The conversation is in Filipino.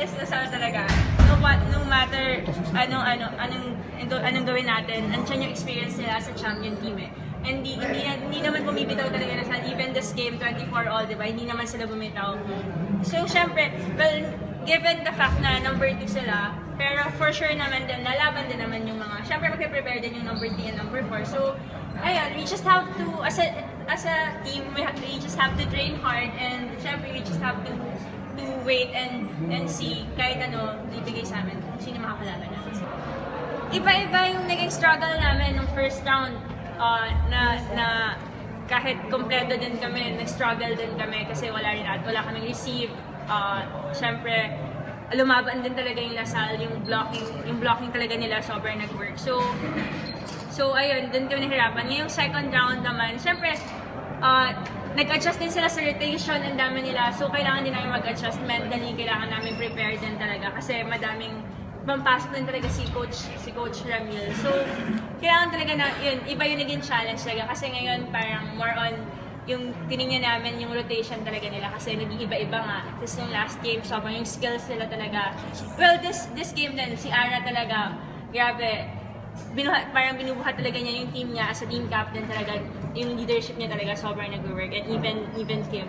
is dasal talaga. No matter anong gawin natin, andyan yung experience nila sa champion team eh. And hindi naman bumibitaw talaga na sa even this game 24 all, diba? Hindi naman sila bumitaw. So, syempre, well, given the fact na number 2 sila, pero for sure naman din, nalaban din naman yung mga, syempre magpe-prepare din yung number 3 and number 4. So, ayun, we just have to, as a team, we just have to train hard and syempre we just have to wait and see kahit ano ibigay sa amin kung sino makakalaban natin. Iba-iba yung naging struggle namin nung first round. Na kahit kompleto din kami, nag-struggle din kami kasi wala kaming receive. Siyempre, lumaban din talaga yung Lasal, yung blocking talaga nila sobrang nag-work. So ayun, dun kami nahirapan. Ngayong second round naman, siyempre, nag-adjust din sila sa rotation, ang dami nila. So kailangan din namin mag-adjust mentally, kailangan namin prepare din talaga kasi madaming pampasok din talaga si Coach Ramil. So, kailangan talaga na, yun, iba yung naging challenge talaga. Kasi ngayon, parang more on, yung tinignan namin yung rotation talaga nila. Kasi nag-iiba-iba nga. Tapos yung last game, sobrang yung skills nila talaga. Well, this game din, si Ara talaga, grabe, parang binubuhat talaga niya yung team niya as a team captain talaga. Yung leadership niya talaga sobrang nag-work. And even Kim.